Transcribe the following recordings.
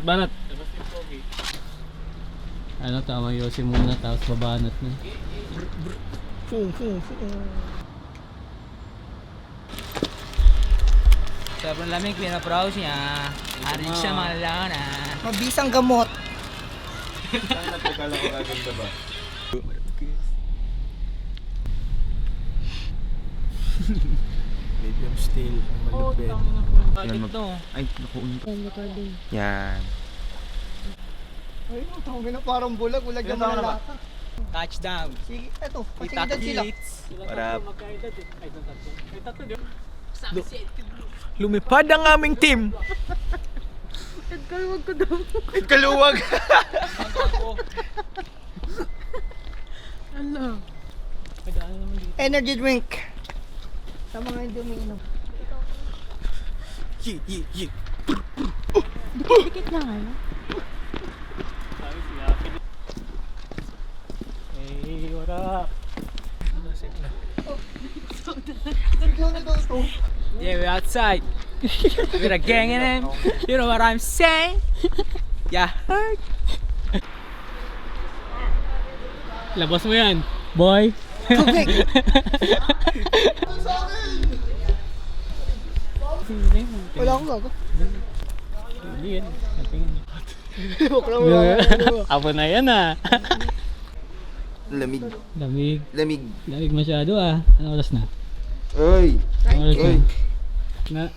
Banat. Ano, tama yosi muna tapos babanat na. Sobrang lamig, pinabrowse niya. Arin siya malala na. Mabisang gamot. Saan natikala ko gaganda ba? Medium steel, malupit. Ay, nakuunta. Yan. Ay, tawag na parang bulag na malalata. Touchdown. Sige, eto, Kita patingin sila. hits. Para Lumipad ang aming team. kaluwag. Energy drink. Sa mga hindi umiinom. Dikit na nga. Hey, what up? Yeah, we're outside. We're a gang in him. You know what I'm saying? Yeah. Labas mo yan, boy. Wala akong gago. Hindi yan. Natingin. Wala. Apo na yan ah. Lamig. Lamig. Lamig. Lamig masyado ah. Ano oras na? Oy. Ano oras na? Oy. Na.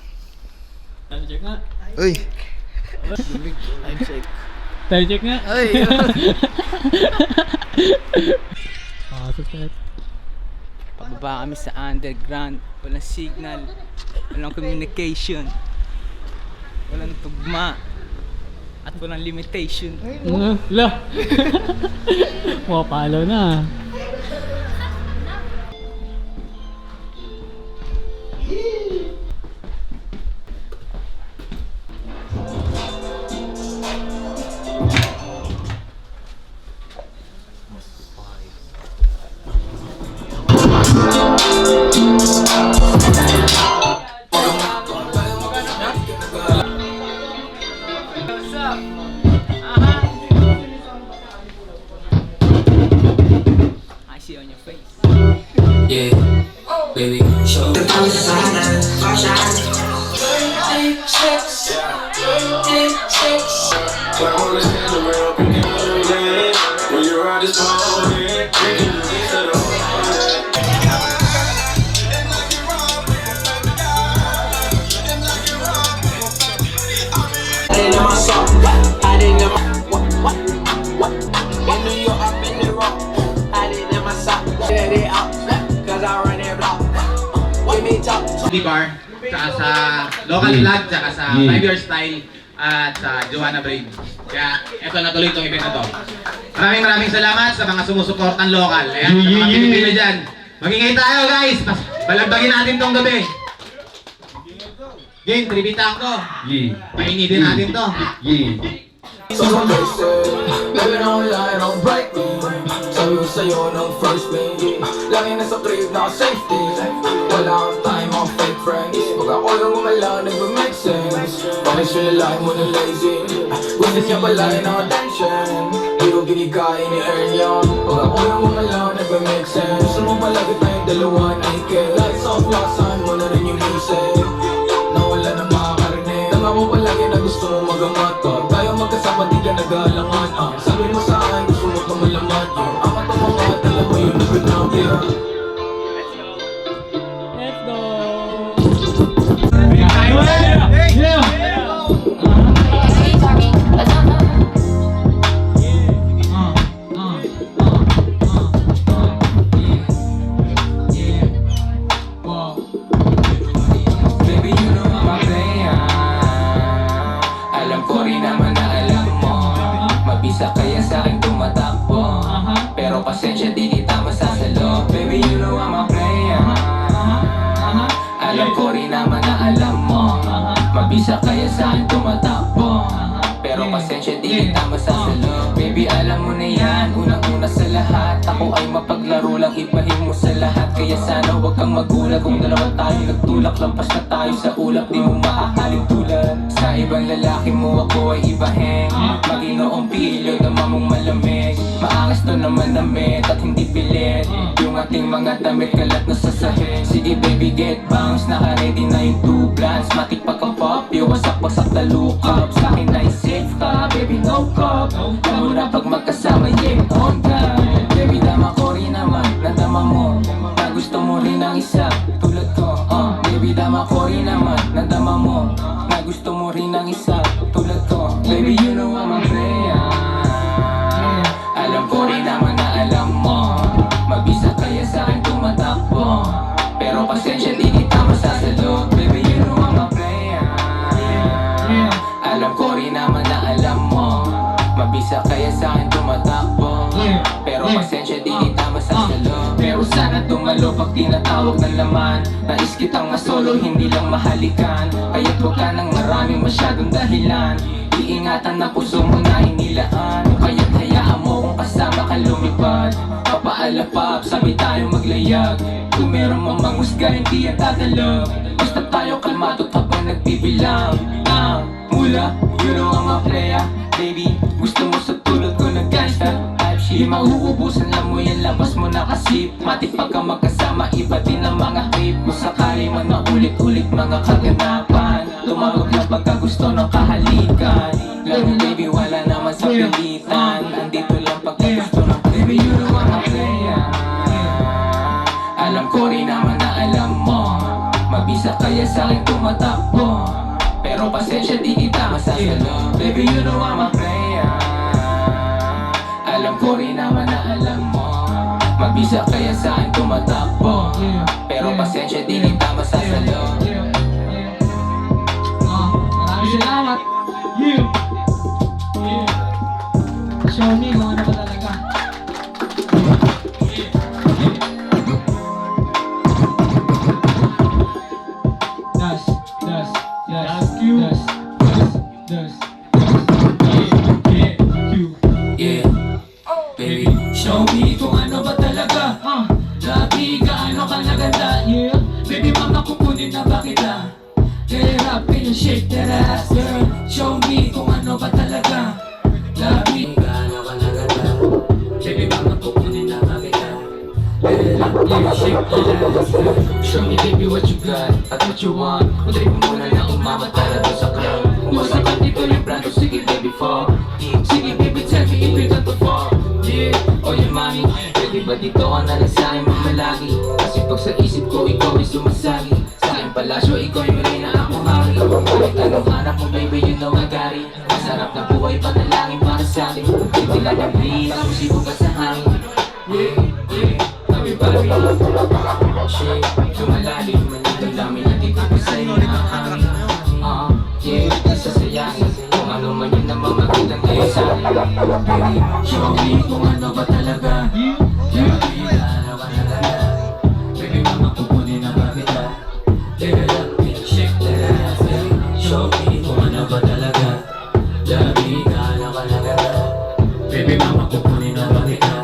Time check nga. Oy. Lamig. I'm sick. Time check nga. Ay. Pasok tayo. Pababa kami sa underground. Walang signal. Walang communication. Walang tugma. At walang limitation. La. Palo na. I see on your face. Yeah, baby, show the City Bar, tsaka sa local vlog, tsaka sa 5 Year Style, at sa Joanna Brave. Kaya eto natuloy itong event na to. Maraming salamat sa mga sumusuportan local. Ayan, sa mga Pilipino dyan. Mag-ingay tayo guys! Balagbagin natin tong gabi. Game, tribita ko. Painitin natin to. Someone they say, baby don't lie, don't break me. Sabi ko sa'yo nung first meeting, lagi na sa crib, naka-safety. Wala akong time, mga fake friends. Pag ako lang gumalaw, nagbe-make sense. Bakit siya lalaki mo na lazy? Gusto niya palagi ng attention. Di ko ginigaya ni earn yun. Pag ako lang gumalaw, nagbe-make sense. Gusto mo palagi tayong dalawa, nakikita. Lights off, laksan mo na rin yung music. Nawala na makakarinig. Tama mo palagi na gusto mo magamatag. Tayo magkasama, di ka nag-aalangan. Sabi mo sa akin, gusto mo tumalaman. Ang matamangat, alam mo yun, nag-binang. Let's go. Baby, you know I'm a player. Alam ko rin naman na alam mo. Mabisa kaya sa'kin tumatakbo. Pero pasensya di kita masasalo. Baby, you know I'm a player. Alam ko rin naman na alam mo. Mabisa kaya sa'kin tumatakbo. Pero pasensya di kita masasalo. Baby, alam mo na yan, unang-una sa lahat. Ako ay mapaglaro lang, ibahin mo sa lahat. Kaya sana wag kang magulat. Kung dalawa tayo nagtulak, lampas na tayo sa ulap. Di mo maaaling tulad sa ibang lalaki mo, ako ay ibahin. Maginoong pilyo, dama mong malamig. Maangas to naman damit at hindi pilit. Yung ating mga damit kalat na sa sahig. Sige baby get bounce, naka-ready na yung two plans. Matik pagka-pop, yung wasak-wasak na look up. Sa'kin ay safe ka, baby no cop. Lalo na pag magkasama, yeah, on ka. Baby dama ko rin naman, nadama mo na gusto mo rin ng isa tulad ko. Baby dama ko rin naman, nadama mo na gusto mo rin ng isa tulad ko. Baby you know I'm a player. Alam ko rin naman na alam mo, mabisa kaya sa'kin tumatakbo. Pero pasensya di kita masasalo. Baby you know I'm a player. Alam ko rin naman na alam mo, mabisa kaya sa'kin tumatakbo. Pero pasensya di kita masasalo. Pero sana tumalo pag tinatawag ng laman. Nais kitang masolo, hindi lang mahalikan. Kaya't huwag ka nang maraming masyadong dahilan. Iingatan na puso mo na inilaan. Kaya't hayaan mo kung kasama ka lumipad. Papaalapap, sabi tayo maglayag. Kung meron mang manghusga, hindi yan tatalab. Basta tayo kalmado habang nagbibilang. Mula, you know I'm a player. Baby, gusto mo sa tulad ko ng gangsta. Di mauubusan lang mo yan, labas mo na kasi. Matik pagka magkasama, iba din ang mga trip. Kung sakali man maulit-ulit mga kaganapan, tumawag lang pagka gusto ng kahalikan. Lalo baby, wala naman sa pilitan. Andito lang pagka gusto ng baby, you know I'm a player. Alam ko rin naman na alam mo, mabisa kaya sa'kin tumatakbo. Pero pasensya di kita masasalo. Baby, you know I'm a player. Alam ko rin naman na alam mo, mabisa kaya sa'kin tumatakbo. Pero pasensya di kita masasalo. Maraming salamat. Show me kung ano ba talaga. Das, das, das, das, das, das, Yeah, baby, show me kung ano ba talaga. Labi gaano ka naganda. Baby mama kukunin na ba kita? Get up and shake that ass, girl. Show me kung ano ba talaga. Labi gaano ka naganda. Baby mama kukunin na ba kita? Get up and shake that ass, girl. Show me baby what you got at what you want. Trip mo muna na umamatala doon sa club. Kung gusto ka dito yung brando, sige baby fall. Sige baby tell me if you got to fall. Yeah, oh yeah mami, pwede ba dito ka na lang sa'kin mamalagi? Kasi pag sa isip ko ikaw ay sumasagi. Sa'kin palasyo ikaw yung reyna akong hari. Kahit anong hanap mo baby you know I got it. Masarap na buhay panalangin para sa'kin. Hindi lang ang breeze, musibo ka sa hangin. Yeah, yeah, everybody shake, lumalalim, manitong dami na di ko pa sa'yo nakahangin. Yeah, sasayangin kung ano man yun na mamagitan kayo sa'kin. Baby, show me kung ano ba talaga. Baby, ano ka talaga. Baby, mama kukunin na ba kita? Live it up, shake that ass, baby. Show me kung ano ba talaga. Baby, ano ka talaga. Baby, mama kukunin na ba kita?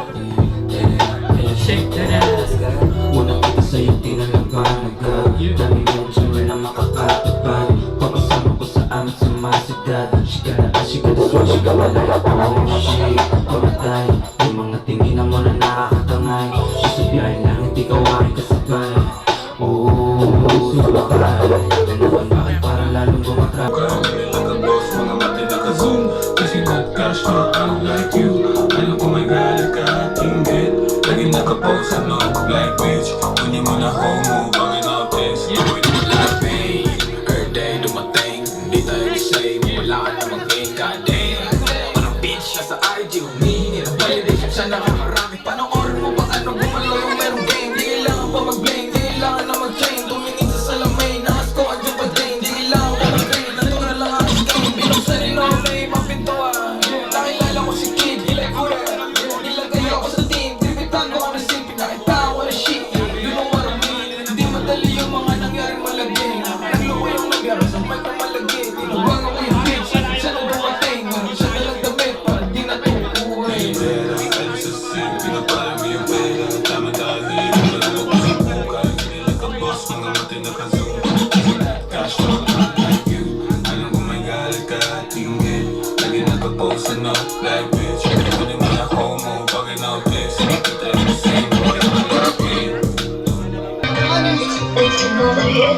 Live it up, shake that ass, girl. Unang kita sa'yo, tinalagaan agad. Dami mo siya wala makakatupad. Pagkasama ko sa amin sumasigad. She got a swag, she got a light. Oh shit, pamatay. Yung mga tinginan mo na nakakatangay. Sasabihin lang hindi ka waring kasabay. Subakay. Ganawan bakit parang lalong gumatrap. Naka-boss, mga mati naka-zoom. Kasi nag-cash to, unlike you. Alam ko may galit ka at inggit. Lagi naka-post, ano, like bitch. Kunin mo na homo, bangin office. Gawin mo like pain. Every day dumating, hindi tayo the same. Wala ka namang game, goddamn. Parang bitch, nasa IG, humihingi ng validation. Siya nakakarami, panoorin mo ba ano gumalaw yung merong game. Di kailangan pa mag-blame, di kailangan na mag-train. Tumingin sa salamin, nahas ko, andyan pa din. Di kailangan pa mag-train, nandito na lang ang game. Binuksan rin ako na ibang pintuan. Nakilala ko si Kid, ilay kura. Nilagay ako sa team, tinipitan ko ang sim. Pinakita ko na shit, you know what I mean. Hindi madali yung mga nangyaring malagi. Nagluko yung nagyari sa mic na malagi. Tinawag ako yung bitch, siya na dumating. Siya na lang damit, para di na tukuhin. Pagkain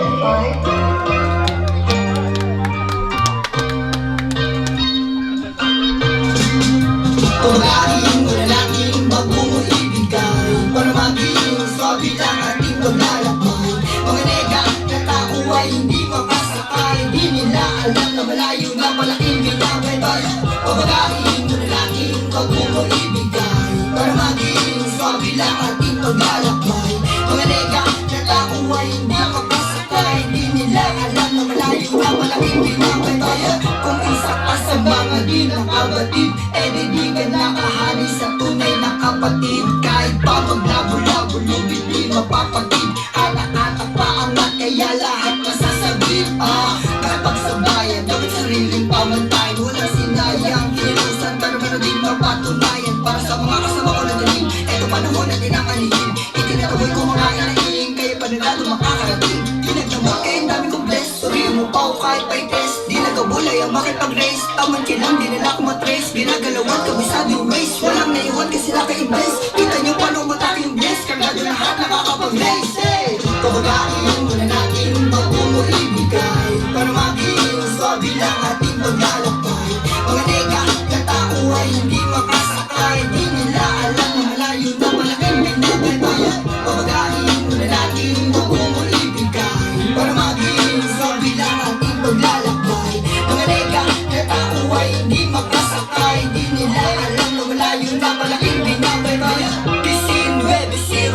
mo na natin bago mo ibigay, para maging swabe lang ating paglalakbay. Mga nega na tao ay hindi makasakay, di nila alam na malayo na malaking binabaybay. Pagkain mo na natin bago mo ibigay, para maging swabe lang ating paglalakbay. Mga nega na tao ay hindi makasakay, di nila alam na malayo na malaking binabaybay. Kung isa ka sa mga di nakabatid, di ka nakahali sa tunay na kapatid. Kahit pa maglabo-labo, lubid di mapapagid. Anak-anak pa angat, kaya lahat masasabit. Nakapagsabayan, dapat sariling pamantayan. Walang sinayang, kinilusan, pero meron din mapatunayan. Para sa mga kasama ko na daling, eto panahon natin ang alihim. Itinataboy ko mga inaing, kaya panagado makakarating. Pinagdamot kayo, ang dami kong bless. Suriyo mo pa o kahit pa'y test. Di nagabulay ang makipag-race. Taman kilang, di nila ako matrace. Ginagalawan, kabisado yung race. Walang naiwan kasi sila ka-impress. Kita nyo paano matake yung bless. Kargado lahat nakakapag-race. Hey! Pabagain muna natin bago mo ibigay, para maging swabe lang ating paglalakbay. Mga nega na tao ay hindi makasakay, di nila alam na malayo na malaking binabaybayan. Pabagain muna natin bago mo ibigay, para maging swabe lang ating paglalakbay. Mga nega na tao ay hindi makasakay, di nila alam na malayo na malaking binabaybayan.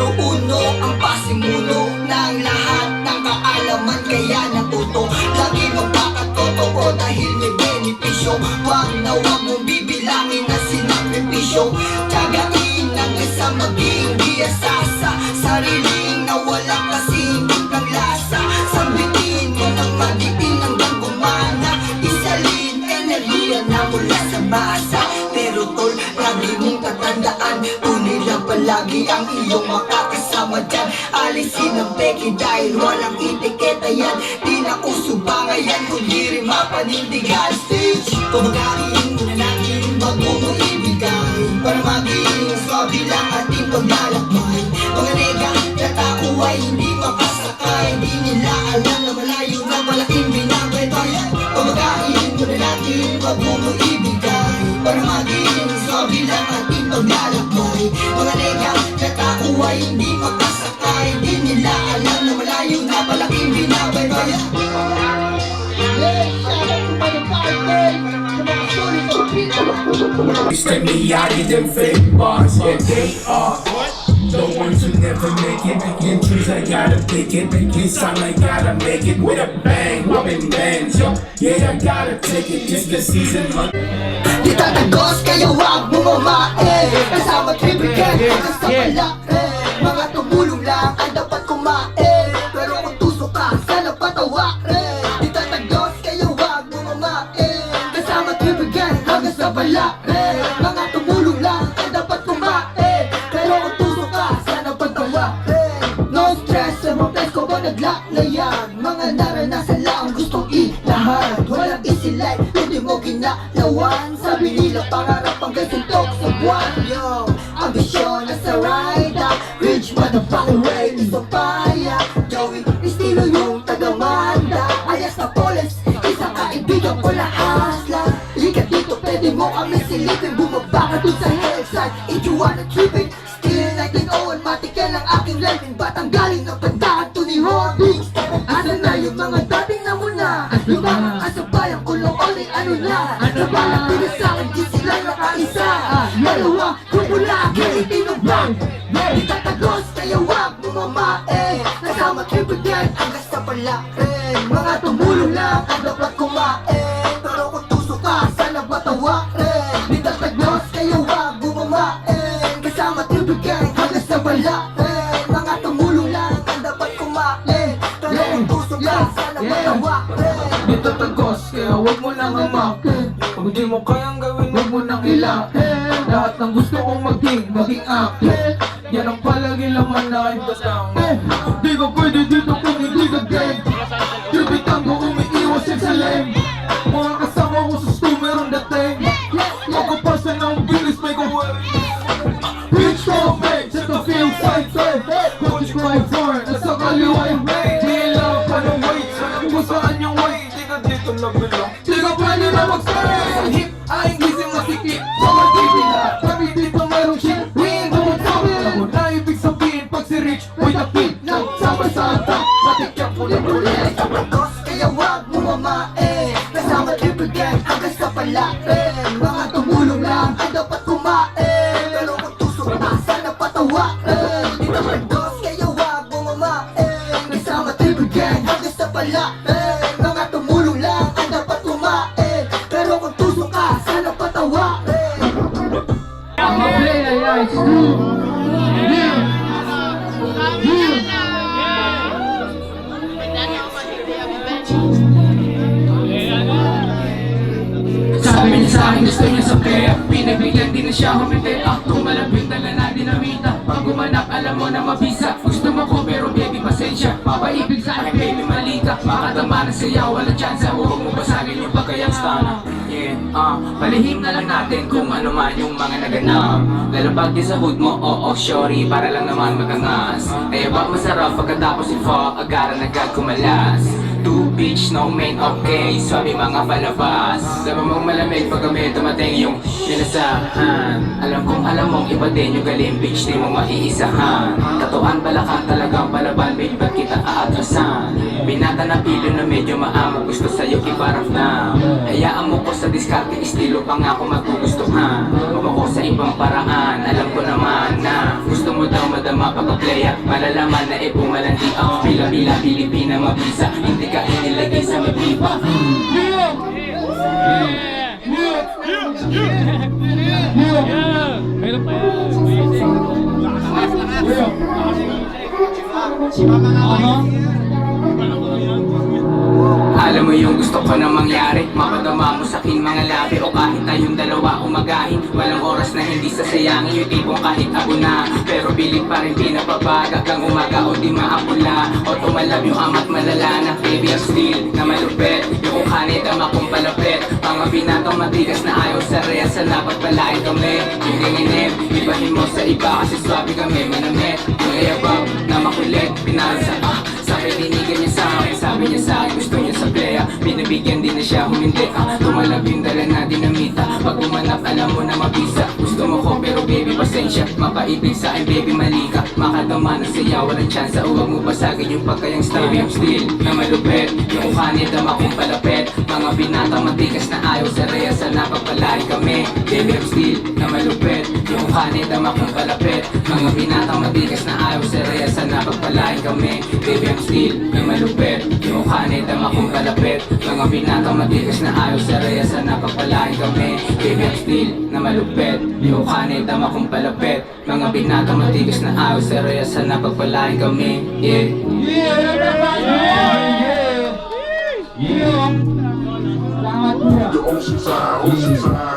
1901 ang pasimuno ng lahat ng kaalaman, kaya natuto lagi magpakatotoo dahil may benepisyo. Huwag na huwag mong bibilangin na sinakripisyo. Tiyagain hanggang sa maging biyasa sa sariling na walang kasing ng lasa. Sambitin mo ng madiin hanggang gumana, isalin enerhiya na mula sa masa. Pero tol, lagi mong tatandaan, tunay lang palagi ang iyong makakasama dyan. Alisin ang peke dahil walang etiketa yan. Di na uso ba ngayon, kundi rin mapanindigan. Stage, pabagain muna natin bago mo ibigay, para maging swabe lang ating paglalakbay. Mga nega na tao ay hindi makasakay, di nila alam na malayo na malaking binabaybayan. Pabagain muna natin bago mo ibigay, para maging swabe lang ating paglalakbay. Mga nega na tao ay hindi makasakay, di nila alam na malayo na malaking binabaybayan. Step me out of them fake bars, yeah, they are the ones who never make it. In truth, I gotta pick it. This time I gotta make it with a bang. I'm in bands, yo, yeah, I gotta take it. It's the season, Di tatagos kaya wag mo mamae, kasama tribigan hanggang sa malaki. Mga tumulong lang ang dapat kumain, pero kung tuso ka, sana patawarin. Di tatagos kaya wag mo mamae, kasama tribigan hanggang sa malaki. Mga tumulong lang ang dapat kumain, pero kung tuso ka, sana patawarin. No stress, sa mga place ko ba naglock na yan? Mga naranasan lang gustong ilahat, walang easy life, hindi mo ginalawan. Sabi nila pangarap hanggang suntok sa buwan. Yo, ambisyon na sa ride, rich motherfucking way, isang paya. Joey, estilo yung tagamanda, alias na polis, isang kaibigan ko na hasla. Likat dito, pwede mo kami silipin, bumaba ka dun sa hillside. If you wanna trip it, still 1901, matik yan ang aking life. Batang galing ng pandahan to ni Holdings. Asa na yung mga dating na muna, yung mga kasabayang kulong oli, ano na? Sa balang pinasakin, di sila nakaisa. Dalawa, kung mula, itinubang. Di tatagos, kaya wag mo mamae, kasama tribigan hanggang sa palakin. Mga tumulong lang ang dapat kumain, pero kung tuso ka, sana batawarin. Di tatagos, kaya wag mo mamae, kasama tribigan hanggang sa palakin. Mga tumulong lang ang dapat kumain, pero kung tuso ka, sana batawarin. Di tatagos, kaya wag mo nang amakin. Kung di mo kayang gawin, wag mo nang ilahin. Lahat ng gusto kong maging akin, yan ang palagi laman na ibasang. Di ka pwede dito kung hindi ka gang. Tribitan ko umiiwas sa lane. Mga kasama ko sa school meron dating. Pagkapasan ng bilis may kawal. Bitch ko make, set the field side. Coach cry for, nasa kaliwa yung rain. Di lang pa bilong. Di ka pwede na mag-stay. Sa hip ay gising masikip. Sa magkibila, kami dito mayroong shit. Win, dumagsabi. Alam mo na ibig sabihin pag si Rich boy the kid. Nagsabay sa atak, matikyak ulit-ulit. Dos, kaya wag mo mamae Kasama ibigay hanggang sa palain Mga tumulong lang ay dapat kumain Pero kung tusok na sana patawain Di naman dos, kaya wag mo mamae Kasama ibigay hanggang sa palain Mga tumulong lang ay dapat kumain Pero kung tusok ka sana patawain I'ma play a life school. Sabi niya sa akin gusto niya sa kaya Pinabigyan din na siya humiti Tumalabing dala na dinamita Pag gumanap alam mo na mabisa Gusto mo ko pero baby pasensya Papaibig sa akin baby malika Makatama na siya wala chance Huwag mo basagin yung pagkayang stana. Palihim na lang natin kung ano man yung mga naganap Lalo pag di sa hood mo, oo, sorry Para lang naman magangas Kaya ba masarap pagkatapos si Fog Agaran agad kumalas Two beach, no main, okay Swabe mga palabas Sabi mong malamig pag kami tumating yung nilasahan Alam kong alam mong iba din yung galing beach Di mo maiisahan Katuan balakang talagang palaban Babe, ba't kita aatrasan? Binata na pilo na medyo maamo Gusto sa'yo ibaraf na Hayaan mo ko sa diskarte Estilo pa nga ako magugustuhan Huwag ako sa ibang paraan Alam ko naman na Gusto mo daw madama pagka-playa Malalaman na ipumalandi ako Bila-bila Pilipina mabisa Hindi ka inilagay sa mabiba Meron pa yan. Alam mo yung gusto ko na mangyari Mapadama mo sa akin mga labi O kahit tayong dalawa umagahin Walang oras na hindi sasayangin Yung tipong kahit ako na Pero bilig pa rin pinapabaga Kang umaga o di maapula O tumalab yung amat malala na Baby I'm still na malupet Yung kukanit ang akong palapit Mga binatang matigas na ayaw sa rea Sana pagpalain kami Yung ganginip Ibahin mo sa iba kasi swabe kami manamit Yung ayabab na makulit Pinalo sa sa pininigan niya sa akin Sabi niya sa akin gusto niya sa playa Binibigyan din na siya humindi Tumalab yung dala na dinamita Pag umanap alam mo na mabisa Gusto mo ko pero baby pasensya Mapaibig sa akin baby malika Makadama na siya walang chance Huwag mo basagin yung pagkayang style Baby I'm still na malupit Yung kanit ang akong palapit Mga binatang matigas na ayaw sa rea Sana pagpalain kami Baby I'm still na malupit Yung kanit ang akong palapit Mga binatang matigas na ayaw sa rea Sana pagpalain kami Baby I'm still na malupit Yung kanit ang akong palapit Mga binatang matigas na ayaw sa rea Sana pagpalain kami Baby I'm still na malupit Yung kanit ang akong palapit Mga binatang matigas na ayaw sa rea Sana pagpalain kami Yeah The ocean side,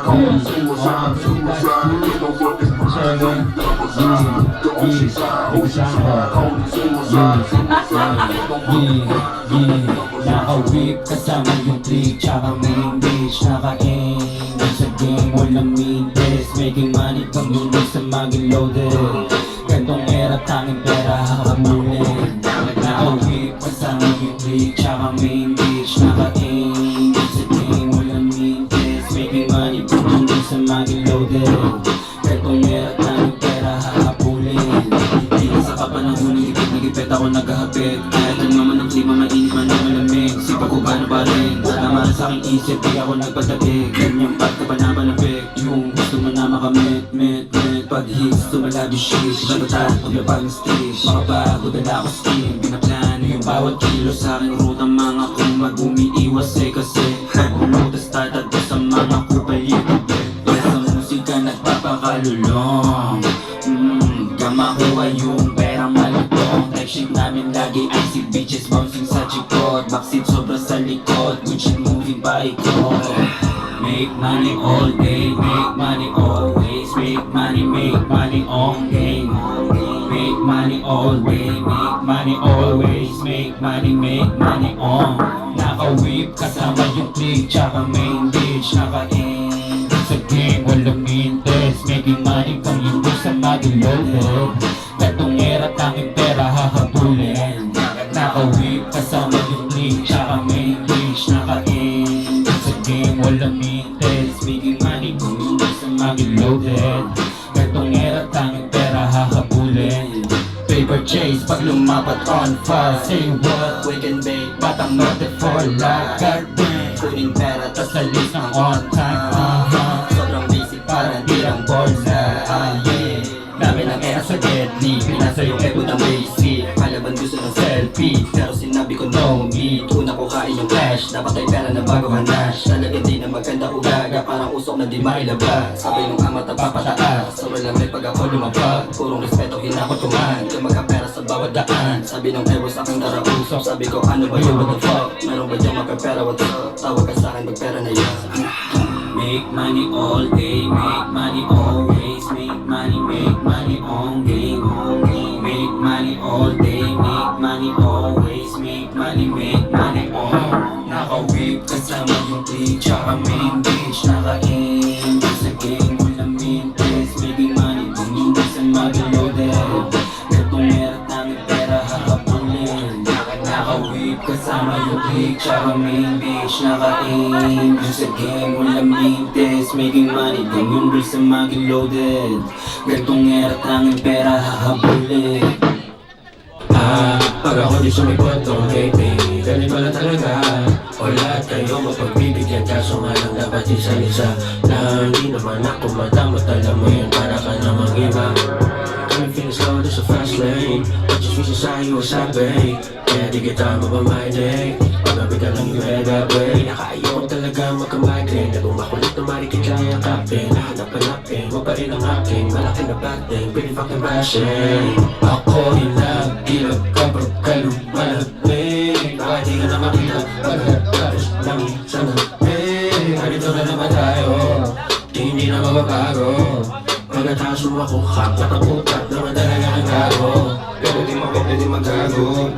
call me suicide, ain't no fucking pride, don't double side. The ocean side, call me suicide, ain't no fucking pride. Naka-whip kasama yung click Tsaka main bitch Naka-aim sa game Walang mean test Making money kang yun sa maging loaded Gantong era tanging pera hakamulin Naka-whip kasama yung click Tsaka main bitch Naka-aim sa game Walang mean test Making money kang yun sa maging loaded Gantong era tanging pera hakamulin Di ka sa kapanahon Nagipit ako naghahabit Kahit ang naman ang klima mainit man ang malamig Sipa ko paano pa rin Tama na sa aking isip Di ako nagpatatig Ganyang pagka ba na malapit Yung gusto mo na makamit Pag hits tumalabi shit Batata paglapag ng stage Makabago dala ako skin Pinaplano yung bawat kilo Sa aking rutang mga kumag Umiiwas kasi Pulutas tatadto sa mga kupalito Sa musika nagpapakalulong Makuha yung perang malutong Type shit namin lagi icy bitches bouncing sa chikot Backseat sobra sa likod Good shit moving paikot Make money all day Make money always Make money on game Make money all day Make money always Make money on Naka-whip kasama yung click Tsaka main bitch Naka-aim sa game Walang mean test Making money kang hindi sa maging loaded Gatong era tanging pera hahabulin Naka-whip kasama yung click Tsaka main bitch Naka-aim but on fire. Say what we can make, but I'm not the for lagar. Kuning pera, tas alis ng on time. Sobrang basic, parang di lang bullseye. Dami ng era sa deadly, pinasa yung ego ng basic. Kalaban gusto ng selfie, pero sinabi ko no need. Una ko kain yung cash, dapat ay pera na bago ka nash. Talaga di na maganda ugaga, parang usok na di mailabas. Sabay nung amat na papataas, sa walang may pag ako lumabag. Purong respeto hinakot ko man, kaya magkapera sa bawat daan. Sabi ng ewo sa aking darausok, sabi ko ano ba yun, what the fuck? Meron ba dyan mapapera, what's up? Tawag ka sa'kin, magpera na yan. Make money all day, make money always, make money on game, make money all day, make money always, make money on. Naka-whip kasama yung play, tsaka main bitch, naka-aim sa game, walang mintes, making money, tumindi sa mag-loaded. Gatong meron namin pera, hakapulin. Naka-whip kasama yung play, tsaka main bitch, naka-aim sa game, walang mintes, making money, tumindi sa mag-loaded. Gatong meron namin pera, hakapulin. Pag ako di sumipot, don't hate me. Ganun pala talaga. O lahat kayo mapagbibigyan, kaso nga lang dapat isa-isa. Na hindi naman ako madamot, alam mo yun, para ka namang iba. Kami feeling slow, there's a fast lane. Pag-siswisa sa'yo, sabi kaya di kita mapamahid. Pag-gabi ka lang yung head up way. Nakaayaw talaga magka-migraine. Nagong makulit na marikit kaya kapin. Nahanap-hanapin, mapain ang aking malaki na batting, pretty fucking bashing. Ako inagilap kapag kalumalagmig. Baka di ka na makita pagkatapos lang sa nabing. Ganito na naman tayo, di hindi na mababago. Pagkatapos mo ako nakaputak naman talaga ang gago. Pero di mo pwede magago,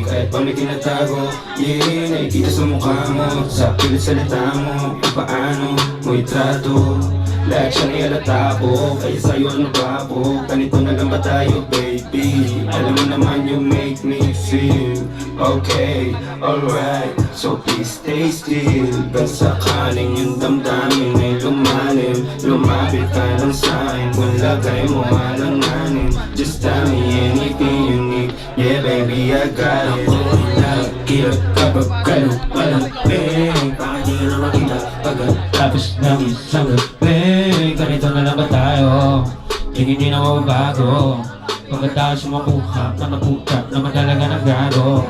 kahit pa may tinatago. Nakikita sa mukha mo, sa pilit salita mo, kung paano mo itrato. Lahat siya naialata ko, kaya sa'yo ano ba po? Ganito na lang ba tayo baby? Alam mo naman you make me feel okay, alright. So please stay still, kung sakaling yung damdamin ay lumalim. Lumapit ka lang sa'kin, kung lagay mo malanganin. Just tell me anything you need, yeah baby I got it. Ako inagilap kapag kalumalagmig. Baka di ka na makita pagkatapos ng isang gabi. Ganito na lang ba tayo? Hindi na mababago. Pagkatapos makuha na naputak naman talaga ng gago.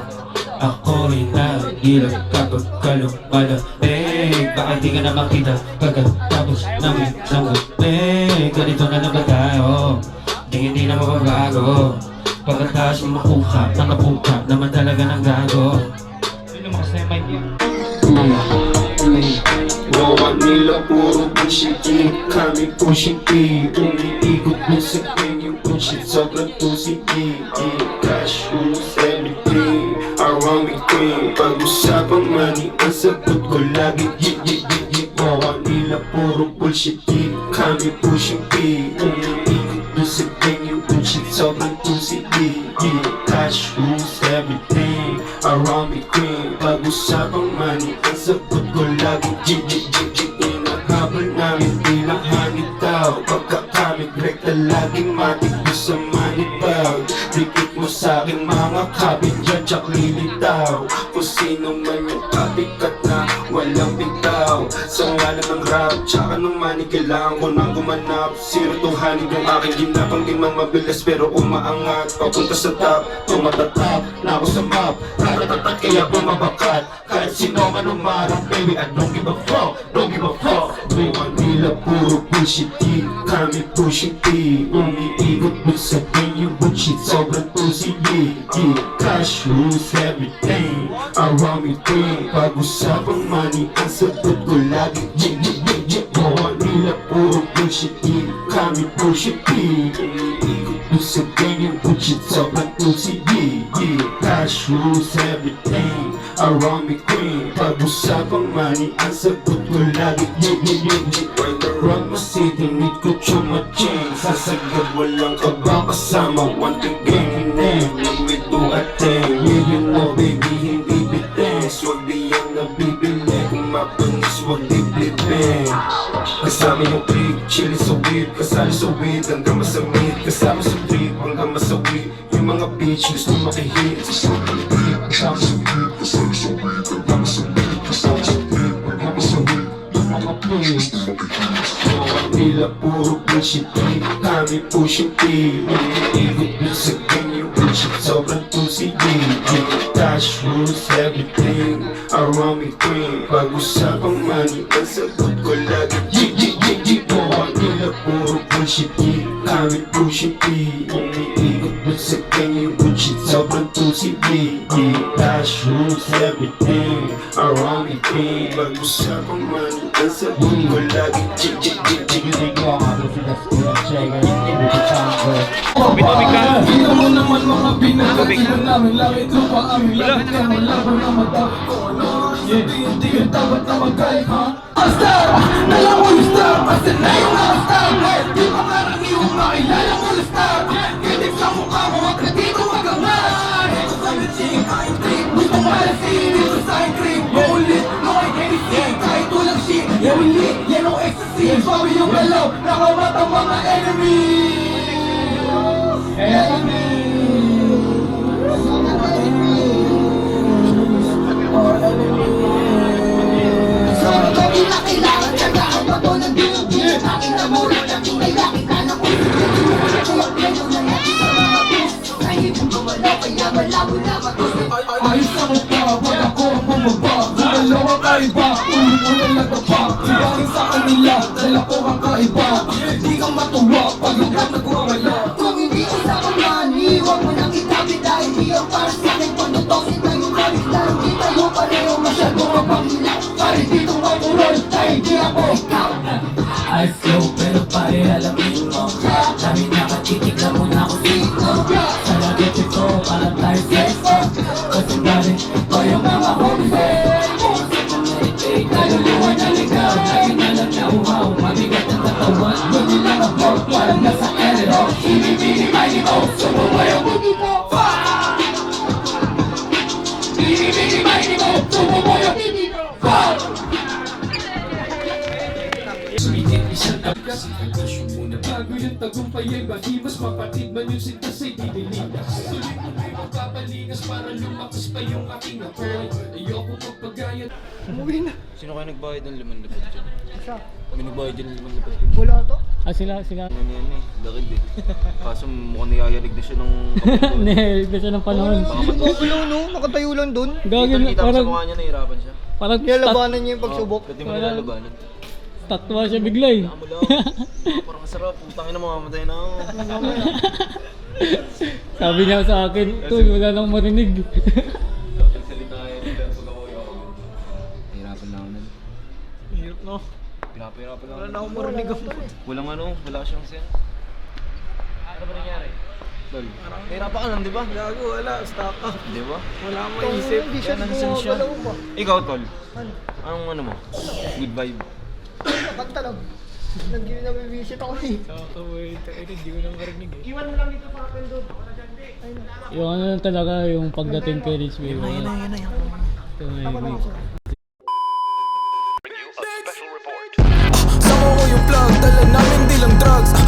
Ako rin nagilap kapag kalumalagmig. Baka di ka na makita pagkatapos ng isang gabi. Ganito na lang ba tayo? Hindi na mababago. Pagkatapos makuha na naputak naman talaga ng gago. Gawa nila puro bullshit, kami pushing P. Umiikot mo sa game yung bullshit, sobrang tusik cash rules everything, around me queen. Pag-usapang money, ang sagot ko lagi Gawa nila puro bullshit, kami pushing P. Umiikot mo sa game yung bullshit, sobrang tusik cash rules everything, around me queen. Pag-usapang money, ang sagot ko lagi Inahabol namin bilang hangin tao. Pagkakamit rekta laging matigbo sa money bag. Dikit mo sa'king mga kabit dyan tsak lilitaw. Kung sino man yung kapikat na walang bitaw. Sa ngalan ng rap tsaka ng money kailangan ko nang gumanap. 0 to 100 yung aking ginapang. Di man mabilis pero umaangat. Papunta sa top, tumatatap na ako sa map. Ratatatat kaya bumabakat. Kahit sino man umarang baby, I don't give a fuck, don't give a fuck. Gawa nila puro bullshit, kami pushing P. Umiikot mo sa game yung bullshit, sobrang tusig cash rules everything, around me queen. Pag-usapang money, ang sagot ko lagi Gawa nila puro bullshit, kami pushing P. Umiikot mo sa game yung bullshit, sobrang tusig cash rules everything, around me queen. Pag-usapang money, ang sagot ko lagi Right around my city, need ko chumaching. Sasagad walang kaba kasama, one thing gang name. Nagmito ateng, yeah you know baby, hindi bitens. Wag di yan nabibili, kung mapanis wag diblibin. Kasama yung click, chillin' sa weed, kasali sa weed hanggang masamid. Kasama sa trip hanggang masawid, yung mga beat bitch, gusto makihit. Kasama sa beat, kasama sa beat, kasama sa beat, kasama sa beat, kasama sa beat. Yung mga plays, nila puro bullshit. Kami pushing P, umiikot dun sa game yung bullshit. Sobrang tusi cash rules everything, around me queen. Pag-usapang money, ang sagot ko lagi G. Nila puro bullshit. Kami pushing P, umiikot dun sa game yung bullshit. Sobrang tusi cash rules everything, around me queen. Pag-usapang money, ang sagot ko lagi G. Kita mo naman mga pinagkatilan namin. Langit lupa aming langit kaya malabo na matapos ko ano. Hindi ka dapat na magalit ha. Star! Nalang mo yung star! Basta na yung star! Di pa karaniwang makilala mo na star. Kitik sa mukha mo at hindi ko magangan. Ito sa bitching kain trip. Gusto malasin dito sa cream. Ulit, no I anything. Kahit walang shit. Yeah, we lit, yeah, no ecstasy. Sabi yung galaw, nakamatang mga enemy. Sorry ko di na kailangan tsagaan pa to ng binubin. Akin na mura, dating may laki ka na kung kaya pleno na natin sa mga bis. Nahibong gumalaw, kaya malabo na matos. Ayos na mo pa, pag ako ang bumaba. Gumalaw ang kaiba, ulo mo na natapa. Ibangin sa kanila, dala ko ang kaiba. Hindi ka matuwa, pag hanggang nagwawala. Kung hindi usapang money, huwag mo nang itabi dahil di ang para sa akin. Panutosin na yung kalis na hindi tayo pareho masyadong mapangila. Pare dito magurol, dahil di ako ikaw. I flow pero pare alamin mo. Dami nakatitig na muna ako dito. Sa lagit ito, parang tayo flesto. Kasi galing ko yung mga homies. Kaluluwa na ligaw, lagi na lang nauhaw. Mabigat ang katawan, hindi lang ang ball. Walang nasa erero, hindi may mo. Sumubay ang buti mo. Hindi may mo. Sumubay ang buti mo. Bago yung tagumpay ay bahimas. Mapatid man yung sintas ay diniligas. Tuloy-tuloy magpapalingas para lumakas pa yung aking apoy. Ayoko magpagayat. Umuwi na. Sino kayo nagbayad ng 5,000 dyan? Isa. Kami nagbayad dyan ng 5,000. Wala to. Sila. Ano yan eh, dakid eh. Kaso mukhang niyayalig na siya ng kapatid. Nahihigda siya ng panahon. Wala no, nakatayo lang dun. Gagawin Kita mo sa parang, mukha niya, nahihirapan siya. parang Nilalabanan niya yung pagsubok. Ba't di mo nilalabanan? tatwa siya bigla eh. Amo lang. Parang masarap. Putangin na mamamatay na ako. Sabi niya sa akin, Tol, wala nang marinig. Salita yan. Pag ako yung hirapan lang ako nun. Hirap no. Pinapahirapan lang Wala na akong marinig ako. Walang ano, wala siyang sense. Ano ba nangyari? Tol, nahirapan ka lang, di ba? Gago, wala. Stock up. Di ba? Wala akong maisip. Hindi siya gumagalaw ba? Ikaw, Tol. Ano? Anong ano mo? Good vibe. Kanta lang. Nag-visit ako eh. Hindi ko nang marinig eh. Iwan mo lang dito sa akin doon. Yung ano lang talaga, yung pagdating kay Rich Way. Ito na yung Sama ko yung plug, dala namin di lang drugs.